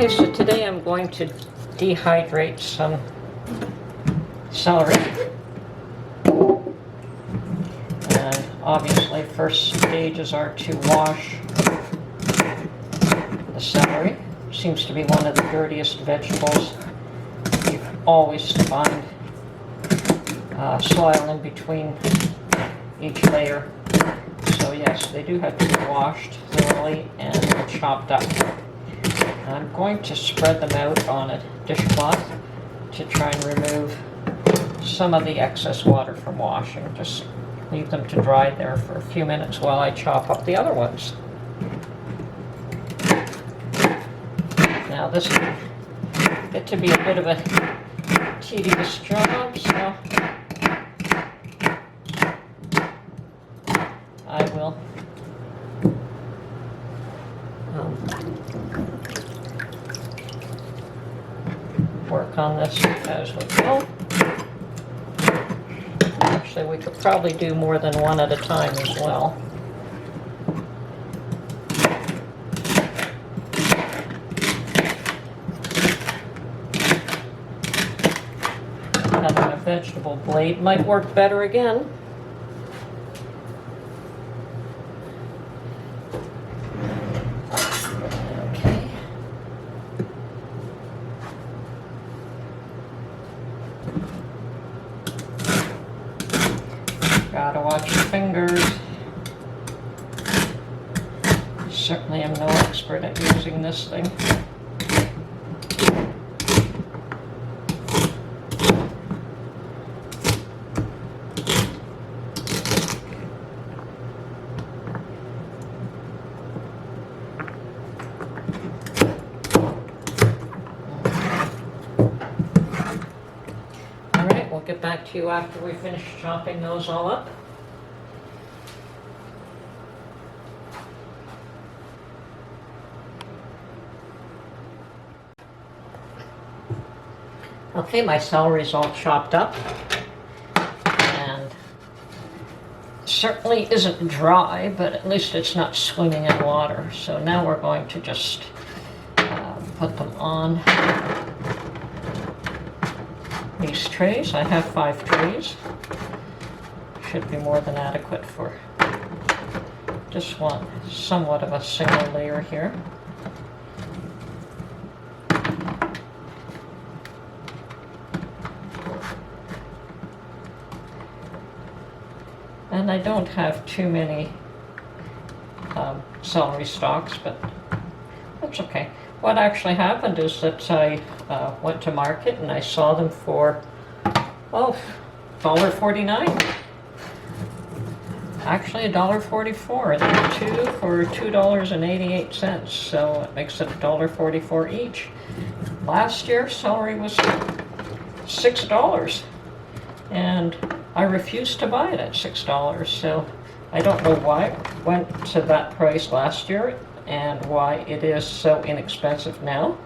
Okay, so today I'm going to dehydrate some celery. And obviously first stages are to wash the celery. Seems to be one of the dirtiest vegetables. You always find soil in between each layer. So yes, they do have to be washed thoroughly and chopped up. I'm going to spread them out on a dishcloth to try and remove some of the excess water from washing. Just leave them to dry there for a few minutes while I chop up the other ones. Now this will get to be a bit of a tedious job, so I will work on this as we go. Actually, we could probably do more than one at a time as well. Having a vegetable blade might work better again. Gotta watch your fingers. Certainly am no expert at using this thing. Alright, we'll get back to you after we finish chopping those all up. Okay, my celery's all chopped up and certainly isn't dry, but at least it's not swimming in water. So now we're going to just put them on these trays. I have 5 trays. Should be more than adequate for just one somewhat of a single layer here. And I don't have too many celery stalks, but that's okay. What actually happened is that I went to market and I saw them for, oh, $1.49. Actually $1.44, and they're 2 for $2.88, so it makes it $1.44 each. Last year celery was $6, and I refused to buy it at $6, so I don't know why it went to that price last year and why it is so inexpensive now.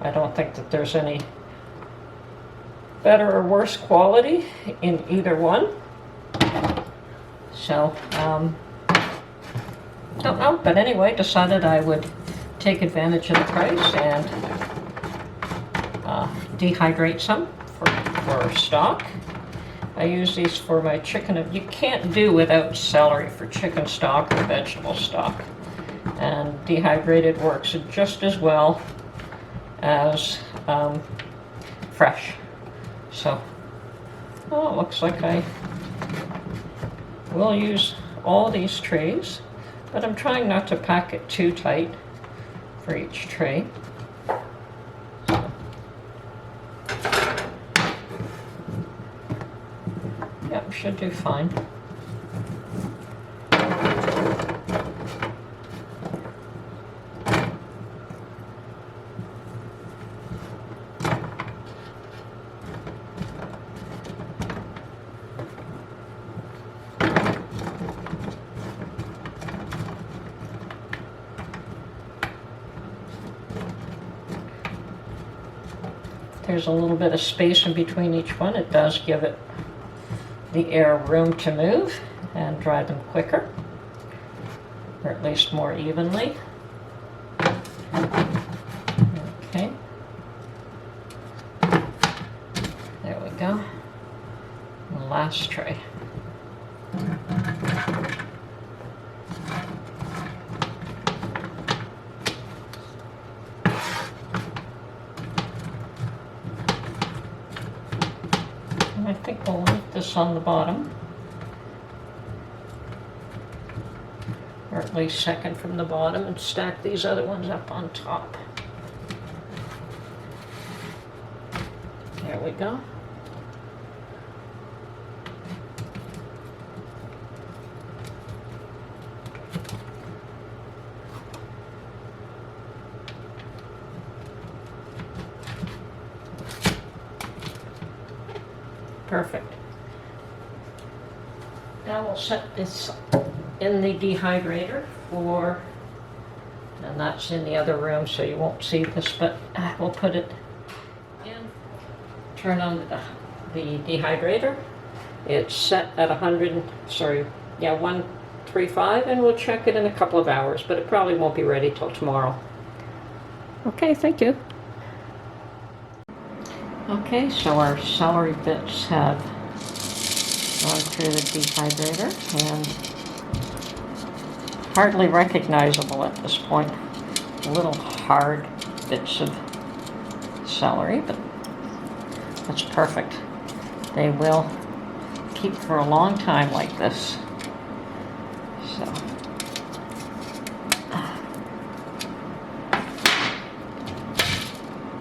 I don't think that there's any better or worse quality in either one. So, don't know, but anyway, decided I would take advantage of the price and dehydrate some for stock. I use these for my chicken. You can't do without celery for chicken stock or vegetable stock. And dehydrated works just as well as fresh. So, oh, it looks like I will use all these trays, but I'm trying not to pack it too tight for each tray. Yep, should do fine. There's a little bit of space in between each one. It does give it the air room to move and dry them quicker, or at least more evenly. The last tray. And I think we'll leave this on the bottom, or at least second from the bottom, and stack these other ones up on top. There we go. Perfect. Now we'll set this in the dehydrator for, and that's in the other room so you won't see this, but we'll put it in. Turn on the dehydrator. It's set at 135, and we'll check it in a couple of hours, but it probably won't be ready till tomorrow. Okay, thank you. Okay, so our celery bits have gone through the dehydrator and hardly recognizable at this point. Little hard bits of celery, but that's perfect. They will keep for a long time like this. So.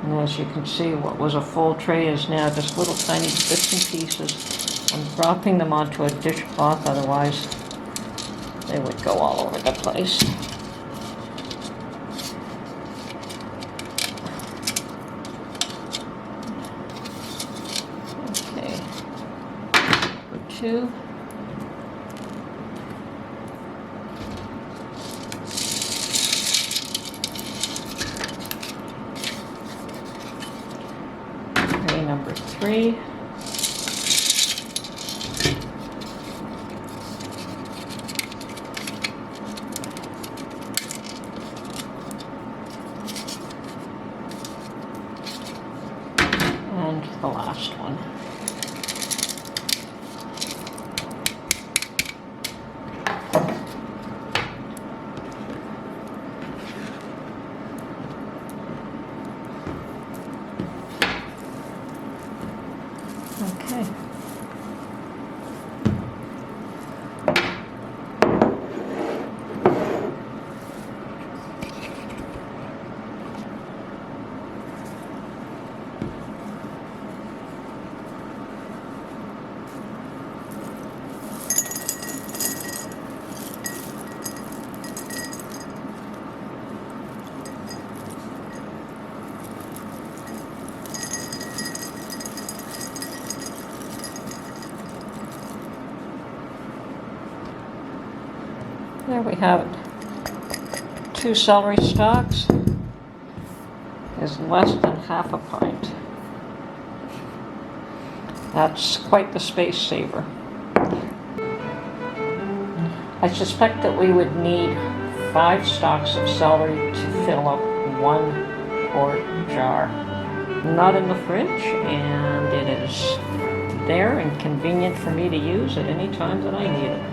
And as you can see, what was a full tray is now just little tiny bits and pieces. I'm dropping them onto a dishcloth, otherwise they would go all over the place. Okay, for 2. Number 3. And the last one. Okay. There we have it. 2 celery stalks is less than half a pint. That's quite the space saver. I suspect that we would need 5 stalks of celery to fill up 1 quart jar. Not in the fridge, and it is there and convenient for me to use at any time that I need it.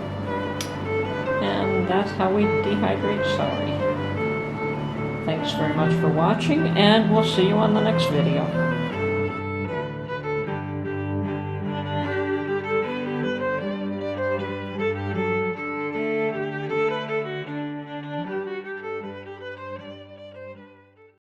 And that's how we dehydrate celery. Thanks very much for watching, and we'll see you on the next video.